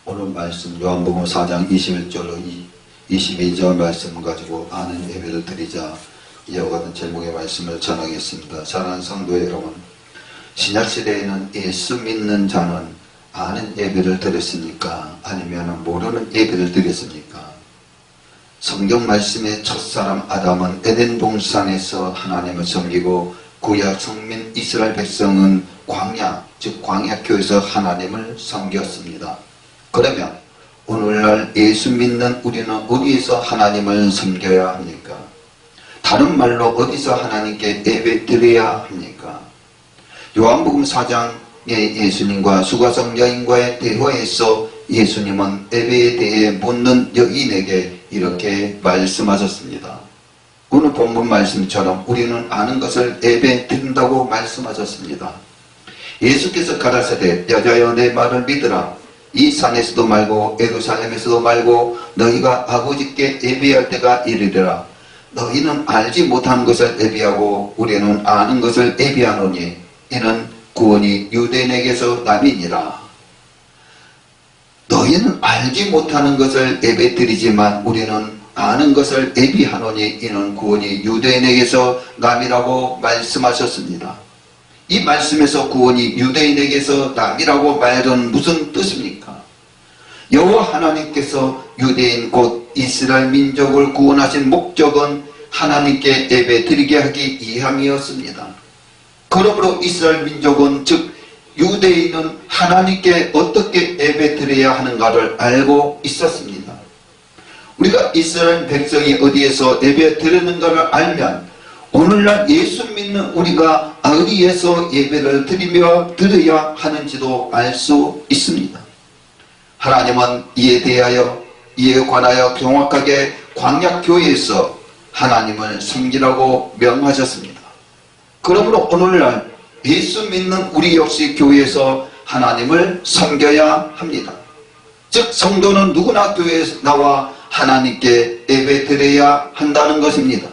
오늘 말씀 요한복음 4장 21절로 22절 말씀 가지고 아는 예배를 드리자 이와 같은 제목의 말씀을 전하겠습니다. 사랑하는 성도 여러분, 신약시대에는 예수 믿는 자는 아는 예배를 드렸습니까? 아니면 모르는 예배를 드렸습니까? 성경 말씀의 첫사람 아담은 에덴 동산에서 하나님을 섬기고 구약 성민 이스라엘 백성은 광야, 즉 광야교에서 하나님을 섬겼습니다. 그러면 오늘날 예수 믿는 우리는 어디에서 하나님을 섬겨야 합니까? 다른 말로 어디서 하나님께 예배 드려야 합니까? 요한복음 4장의 예수님과 수가성 여인과의 대화에서 예수님은 예배에 대해 묻는 여인에게 이렇게 말씀하셨습니다. 오늘 본문 말씀처럼 우리는 아는 것을 예배 드린다고 말씀하셨습니다. 예수께서 가라사대 여자여 내 말을 믿으라. 이 산에서도 말고 예루살렘에서도 말고 너희가 아버지께 예배할 때가 이르리라. 너희는 알지 못한 것을 예배하고 우리는 아는 것을 예배하노니 이는 구원이 유대인에게서 남이니라. 너희는 알지 못하는 것을 예배드리지만 우리는 아는 것을 예배하노니 이는 구원이 유대인에게서 남이라고 말씀하셨습니다. 이 말씀에서 구원이 유대인에게서 남이라고 말은 무슨 뜻입니까? 여호와 하나님께서 유대인 곧 이스라엘 민족을 구원하신 목적은 하나님께 예배 드리게 하기 위함이었습니다. 그러므로 이스라엘 민족은 즉 유대인은 하나님께 어떻게 예배 드려야 하는가를 알고 있었습니다. 우리가 이스라엘 백성이 어디에서 예배 드리는가를 알면 오늘날 예수 믿는 우리가 어디에서 예배를 드려야 하는지도 알 수 있습니다. 하나님은 이에 관하여 정확하게 광야교회에서 하나님을 섬기라고 명하셨습니다. 그러므로 오늘날 예수 믿는 우리 역시 교회에서 하나님을 섬겨야 합니다. 즉 성도는 누구나 교회에 나와 하나님께 예배 드려야 한다는 것입니다.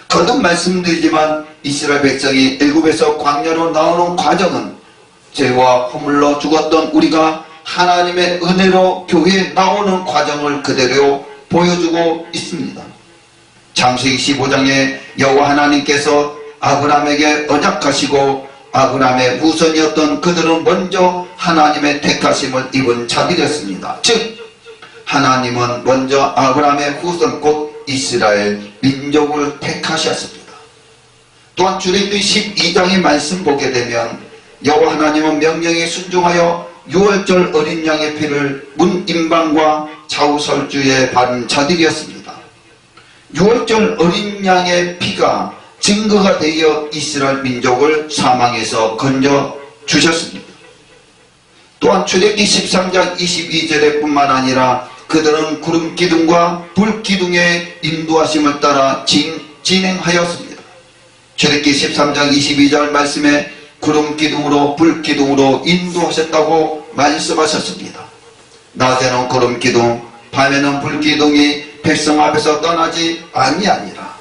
거듭 말씀드리지만 이스라엘 백성이 애굽에서 광야로 나오는 과정은 죄와 허물로 죽었던 우리가 하나님의 은혜로 교회에 나오는 과정을 그대로 보여주고 있습니다. 창세기 15장에 여호와 하나님께서 아브라함에게 언약하시고 아브라함의 후손이었던 그들은 먼저 하나님의 택하심을 입은 자들이었습니다. 즉 하나님은 먼저 아브라함의 후손 곧 이스라엘 민족을 택하셨습니다. 또한 출애굽기 12장의 말씀 보게 되면 여호와 하나님은 명령에 순종하여 6월절 어린 양의 피를 문 임방과 좌우설주에 바른 자들이었습니다. 6월절 어린 양의 피가 증거가 되어 이스라엘 민족을 사망에서 건져 주셨습니다. 또한 출애굽기 13장 22절에 뿐만 아니라 그들은 구름 기둥과 불 기둥의 인도하심을 따라 진행하였습니다. 출애굽기 13장 22절 말씀에 구름 기둥으로 불 기둥으로 인도하셨다고 말씀하셨습니다. 낮에는 구름 기둥, 밤에는 불 기둥이 백성 앞에서 떠나지 아니하니라.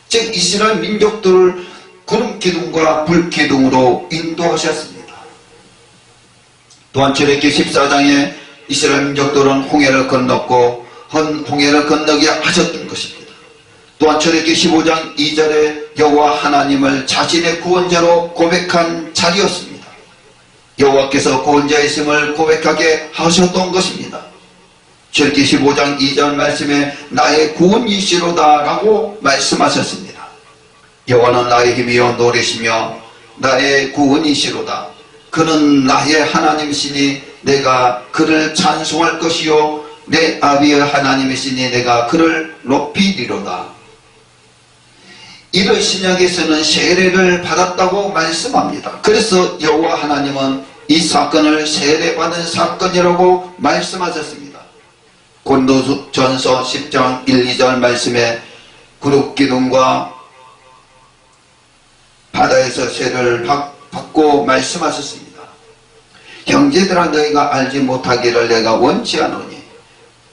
즉 이스라엘 민족들을 구름 기둥과 불 기둥으로 인도하셨습니다. 또한 출애굽기 14장에 이스라엘 민족들은 홍해를 건넜고 홍해를 건너게 하셨던 것입니다. 또한 출애굽기 15장 2절에 여호와 하나님을 자신의 구원자로 고백한 자리였습니다. 여호와께서 구원자이심을 고백하게 하셨던 것입니다. 출애굽기 15장 2절 말씀에 나의 구원이시로다 라고 말씀하셨습니다. 여호와는 나의 힘이요 노래시며 나의 구원이시로다. 그는 나의 하나님이시니 내가 그를 찬송할 것이요 내 아비의 하나님이시니 내가 그를 높이리로다. 이를 신약에서는 세례를 받았다고 말씀합니다. 그래서 여호와 하나님은 이 사건을 세례받은 사건이라고 말씀하셨습니다. 고린도전서 10장 1, 2절 말씀에 구름기둥과 바다에서 세례를 받고 말씀하셨습니다. 형제들아 너희가 알지 못하기를 내가 원치 않으니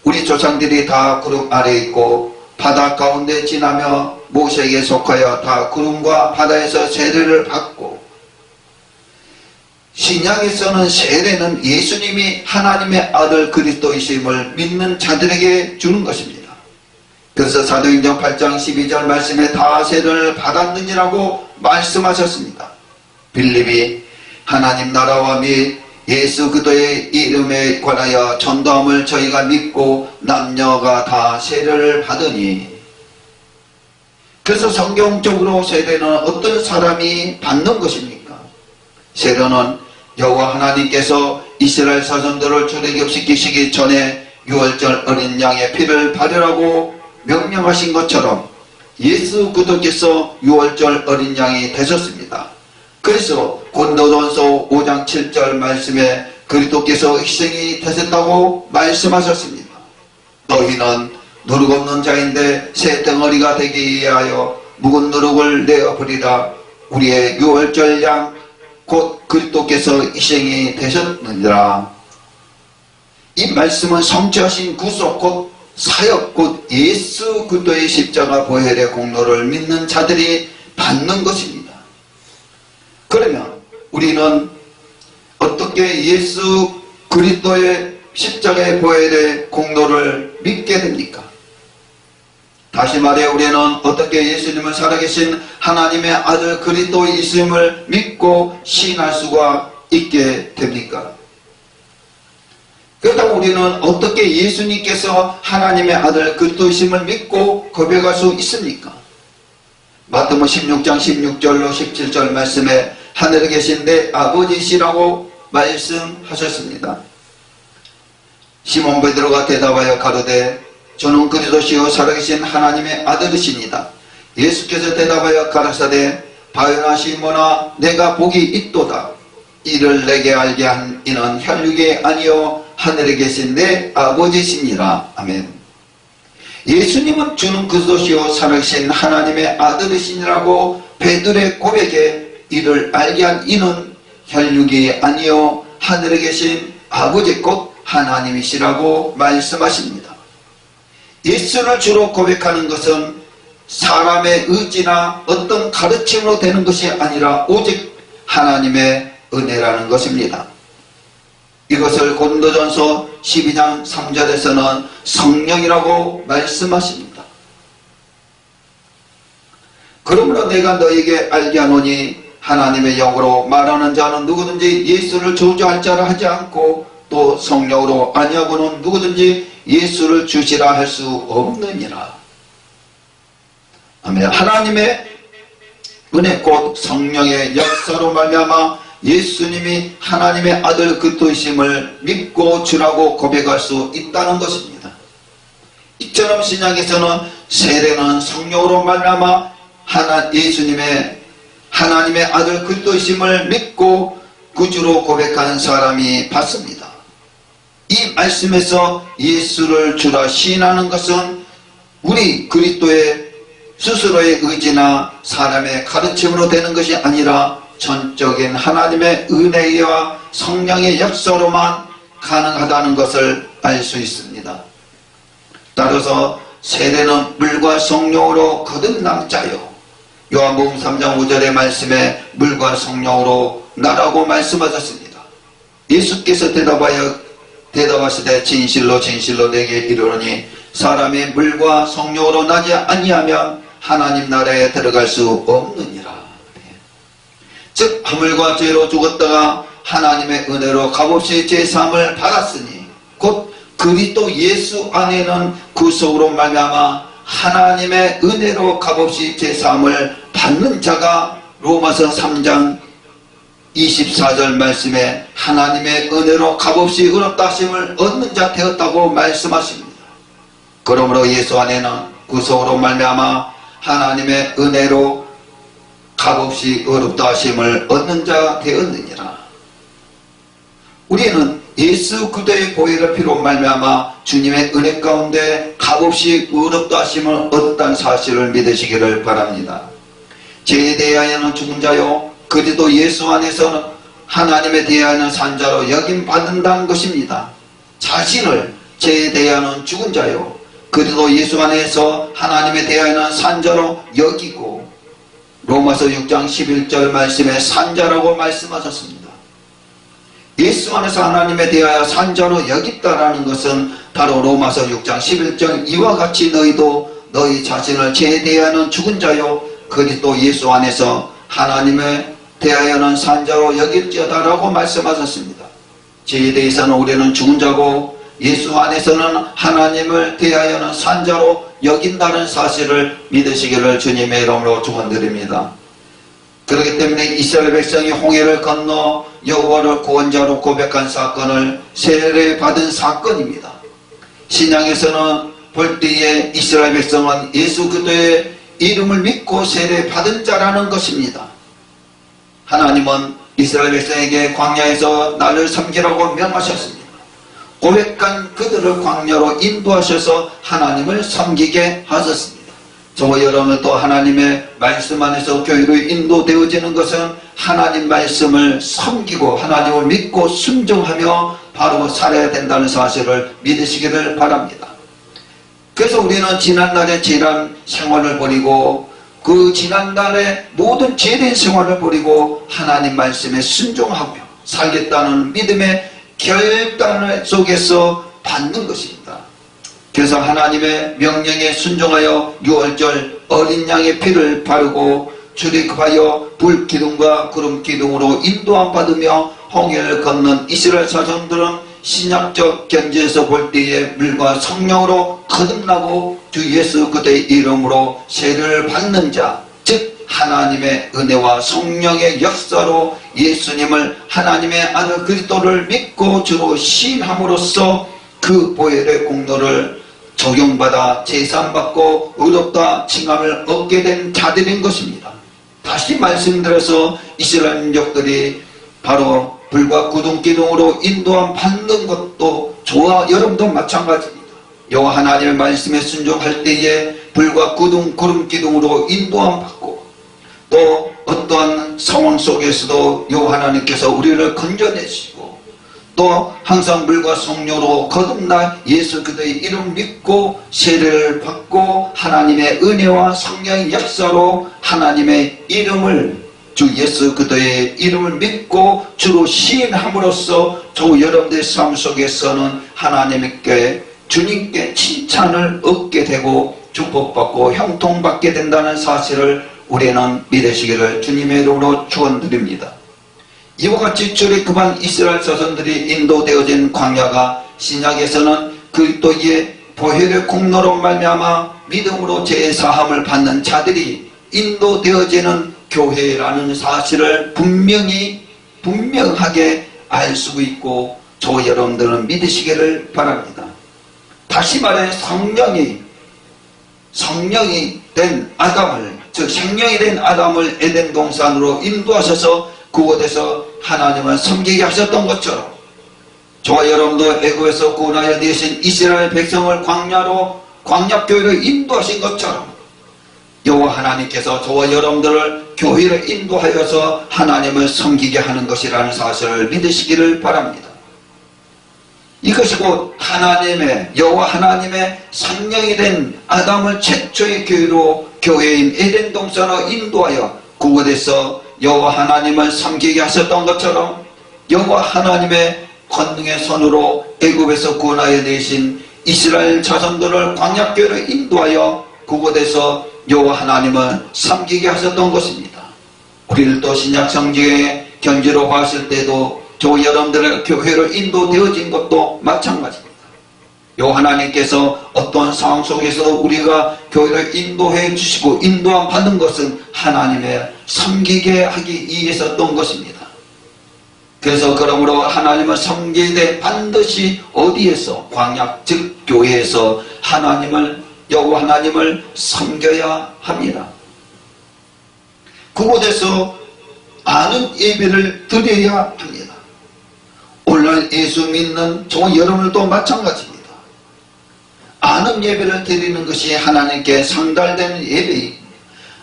우리 조상들이 다 구름 아래 있고 바다 가운데 지나며 모세에게 속하여 다 구름과 바다에서 세례를 받고 신약에서는 세례는 예수님이 하나님의 아들 그리스도이심을 믿는 자들에게 주는 것입니다. 그래서 사도행전 8장 12절 말씀에 다 세례를 받았느니라고 말씀하셨습니다. 빌립이 하나님 나라와 및 예수 그리스도의 이름에 관하여 전도함을 저희가 믿고 남녀가 다 세례를 받으니. 그래서 성경적으로 세례는 어떤 사람이 받는 것입니까? 세례는 여호와 하나님께서 이스라엘 자손들을 출애굽시키시기 전에 유월절 어린 양의 피를 바르라고 명령하신 것처럼 예수 그리스도께서 유월절 어린 양이 되셨습니다. 그래서 고린도전서 5장 7절 말씀에 그리스도께서 희생이 되셨다고 말씀하셨습니다. 너희는 누룩 없는 자인데 새 덩어리가 되기 위하여 묵은 누룩을 내어버리라. 우리의 유월절 양 곧 그리스도께서 희생이 되셨느니라. 이 말씀은 성취하신 구속 곧 사역 곧 예수 그리스도의 십자가 보혈의 공로를 믿는 자들이 받는 것입니다. 그러면 우리는 어떻게 예수 그리스도의 십자가의 보혈의 공로를 믿게 됩니까? 다시 말해 우리는 어떻게 예수님은 살아계신 하나님의 아들 그리스도의 있음을 믿고 시인할 수가 있게 됩니까? 그렇다면 우리는 어떻게 예수님께서 하나님의 아들 그리스도이심을 믿고 고백할 수 있습니까? 마태복음 16장 16절로 17절 말씀에 하늘에 계신 내 아버지시라고 말씀하셨습니다. 시몬 베드로가 대답하여 가로되 저는 그리스도시요 살아계신 하나님의 아들이시니다. 예수께서 대답하여 가라사대 바요나 시몬아 내가 복이 있도다. 이를 내게 알게 한 이는 혈육이 아니요 하늘에 계신 내 아버지시니라. 아멘. 예수님은 주는 그리스도시요 살아계신 하나님의 아들이시니라고 베드로의 고백에 이를 알게 한 이는 혈육이 아니요 하늘에 계신 아버지 곧 하나님이시라고 말씀하십니다. 예수를 주로 고백하는 것은 사람의 의지나 어떤 가르침으로 되는 것이 아니라 오직 하나님의 은혜라는 것입니다. 이것을 고린도전서 12장 3절에서는 성령이라고 말씀하십니다. 그러므로 내가 너에게 알게 하노니 하나님의 영으로 말하는 자는 누구든지 예수를 저주할 자라 하지 않고 또 성령으로 아니하고는 누구든지 예수를 주시라 할 수 없느니라. 아멘. 하나님의 은혜 곧 성령의 역사로 말미암아 예수님이 하나님의 아들 그리스도이심을 믿고 주라고 고백할 수 있다는 것입니다. 이처럼 신약에서는 세례는 성령으로 말미암아 예수님의 하나님의 아들 그리스도이심을 믿고 구주로 고백하는 사람이 받습니다. 이 말씀에서 예수를 주라 시인하는 것은 우리 그리스도의 스스로의 의지나 사람의 가르침으로 되는 것이 아니라 전적인 하나님의 은혜와 성령의 역사로만 가능하다는 것을 알 수 있습니다. 따라서 세례는 물과 성령으로 거듭난 자요. 요한복음 3장 5절의 말씀에 물과 성령으로 나라고 말씀하셨습니다. 예수께서 대답하시되 진실로 진실로 내게 이르노니 사람이 물과 성령으로 나지 아니하면 하나님 나라에 들어갈 수 없느니라. 즉 허물과 죄로 죽었다가 하나님의 은혜로 값없이 제사함을 받았으니 곧 그리스도 예수 안에는 구속으로 말미암아 하나님의 은혜로 값없이 제사함을 받는 자가 로마서 3장 24절 말씀에 하나님의 은혜로 값없이 의롭다 하심을 얻는 자 되었다고 말씀하십니다. 그러므로 예수 안에는 구속으로 말미암아 하나님의 은혜로 값없이 의롭다 하심을 얻는 자 되었느니라. 우리는 예수 그리스도의 보혈의 피로 말미암아 주님의 은혜 가운데 값없이 의롭다 하심을 얻었다는 사실을 믿으시기를 바랍니다. 죄에 대하여는 죽은 자요 그리스도 예수 안에서는 하나님에 대하여는 산자로 여김받는다는 것입니다. 자신을 죄에 대하여는 죽은 자요 그리스도 예수 안에서 하나님에 대하여는 산자로 여기고 로마서 6장 11절 말씀에 산자라고 말씀하셨습니다. 예수 안에서 하나님에 대하여 산자로 여겼다라는 것은 바로 로마서 6장 11절 이와 같이 너희도 너희 자신을 죄에 대하여는 죽은 자요 그리스도 예수 안에서 하나님에 대하여는 산자로 여길지어다라고 말씀하셨습니다. 죄에 대해서는 우리는 죽은 자고 예수 안에서는 하나님을 대하여는 산자로 여긴다는 사실을 믿으시기를 주님의 이름으로 축원드립니다. 그렇기 때문에 이스라엘 백성이 홍해를 건너 여호와를 구원자로 고백한 사건을 세례받은 사건입니다. 신약에서는 볼 때에 이스라엘 백성은 예수 그리스도의 이름을 믿고 세례받은 자라는 것입니다. 하나님은 이스라엘 백성에게 광야에서 나를 섬기라고 명하셨습니다. 고백한 그들을 광야로 인도하셔서 하나님을 섬기게 하셨습니다. 저와 여러분도 하나님의 말씀 안에서 교회로 인도되어지는 것은 하나님 말씀을 섬기고 하나님을 믿고 순종하며 바로 살아야 된다는 사실을 믿으시기를 바랍니다. 그래서 우리는 지난날의 죄란 생활을 버리고 그 지난날의 모든 죄된 생활을 버리고 하나님 말씀에 순종하며 살겠다는 믿음의 결단 속에서 받는 것입니다. 그래서 하나님의 명령에 순종하여 유월절 어린 양의 피를 바르고 출애굽하여 불기둥과 구름기둥으로 인도함 받으며 홍해를 건넌 이스라엘 자손들은 신약적 견지에서 볼 때에 물과 성령으로 거듭나고 주 예수 그리스도의 이름으로 세례를 받는 자, 즉 하나님의 은혜와 성령의 역사로 예수님을 하나님의 아들 그리스도를 믿고 주로 시인함으로써 그 보혈의 공로를 적용받아 제사받고 의롭다 칭함을 얻게 된 자들인 것입니다. 다시 말씀드려서 이스라엘 민족들이 바로 불과 구름기둥으로 인도함 받는 것도 저와 여러분도 마찬가지입니다. 여호와 하나님의 말씀에 순종할 때에 불과 구름기둥으로 인도함 받고 또 어떠한 상황 속에서도 여호와 하나님께서 우리를 건져내시고 또 항상 물과 성령으로 거듭나 예수 그리스도의 이름 믿고 세례를 받고 하나님의 은혜와 성령의 역사로 하나님의 이름을 주 예수 그리스도의 이름을 믿고 주로 시인함으로써 저 여러분들의 삶 속에서는 하나님께 주님께 칭찬을 얻게 되고 축복받고 형통받게 된다는 사실을 우리는 믿으시기를 주님의 이름으로 축원드립니다. 이와 같이 출애굽한 이스라엘 자손들이 인도되어진 광야가 신약에서는 그리스도의 보혈의 공로로 말미암아 믿음으로 제사함을 받는 자들이 인도되어지는 교회라는 사실을 분명하게 알 수 있고 저 여러분들은 믿으시기를 바랍니다. 다시 말해 성령이 된 아담을, 즉 생명이 된 아담을 에덴 동산으로 인도하셔서 그곳에서 하나님을 섬기게 하셨던 것처럼 저와 여러분도 애굽에서 구원하여 내신 이스라엘 백성을 광야교회로 인도하신 것처럼 여호와 하나님께서 저와 여러분들을 교회를 인도하여서 하나님을 섬기게 하는 것이라는 사실을 믿으시기를 바랍니다. 이것이 곧 여호와 하나님의 성령이 된 아담을 최초의 교회인 에덴 동산으로 인도하여 그곳에서 여호와 하나님을 섬기게 하셨던 것처럼 여호와 하나님의 권능의 손으로 애굽에서 구원하여 내신 이스라엘 자손들을 광야교회로 인도하여 그곳에서 여호와 하나님을 섬기게 하셨던 것입니다. 우리를 또 신약 성경의 견지로 봤을 때도 저 여러분들의 교회로 인도되어진 것도 마찬가지입니다. 여호와 하나님께서 어떤 상황 속에서 우리가 교회를 인도해 주시고 인도함 받는 것은 하나님의 섬기게 하기 위해서였던 것입니다. 그래서 그러므로 하나님을 섬길 때 반드시 어디에서 광야 즉 교회에서 여호와 하나님을 섬겨야 합니다. 그곳에서 아는 예배를 드려야 합니다. 오늘 예수 믿는 저 여러분들도 마찬가지입니다. 아는 예배를 드리는 것이 하나님께 상달되는 예배입니다.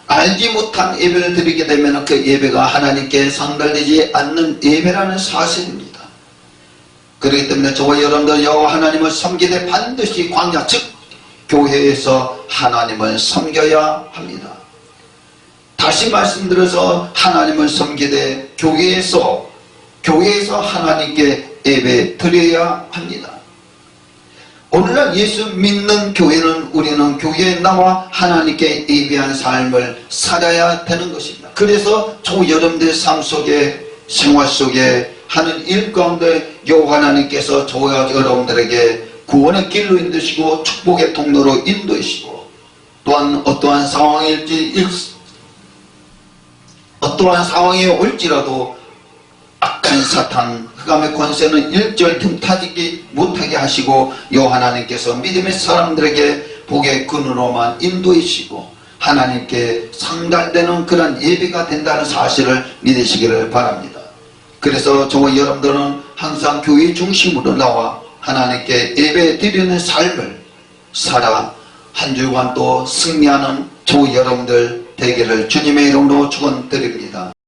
알지 못한 예배를 드리게 되면 그 예배가 하나님께 상달되지 않는 예배라는 사실입니다. 그렇기 때문에 저와 여러분들 여호와 하나님을 섬기되 반드시 광야 즉 교회에서 하나님을 섬겨야 합니다. 다시 말씀드려서 하나님을 섬기되 교회에서 교회에서 하나님께 예배 드려야 합니다. 오늘날 예수 믿는 교회는 우리는 교회에 나와 하나님께 예배한 삶을 살아야 되는 것입니다. 그래서 여러분들의 삶 속에, 생활 속에 하는 일 가운데 여호와 하나님께서 저와 여러분들에게 구원의 길로 인도시고 축복의 통로로 인도하시고, 또한 어떠한 상황이 올지라도 악한 사탄, 흑암의 권세는 일절 틈타지기 못하게 하시고, 여호와 하나님께서 믿음의 사람들에게 복의 근으로만 인도하시고 하나님께 상달되는 그런 예배가 된다는 사실을 믿으시기를 바랍니다. 그래서 저와 여러분들은 항상 교회 중심으로 나와 하나님께 예배 드리는 삶을 살아 한 주간 또 승리하는 저와 여러분들 되기를 주님의 이름으로 축원드립니다.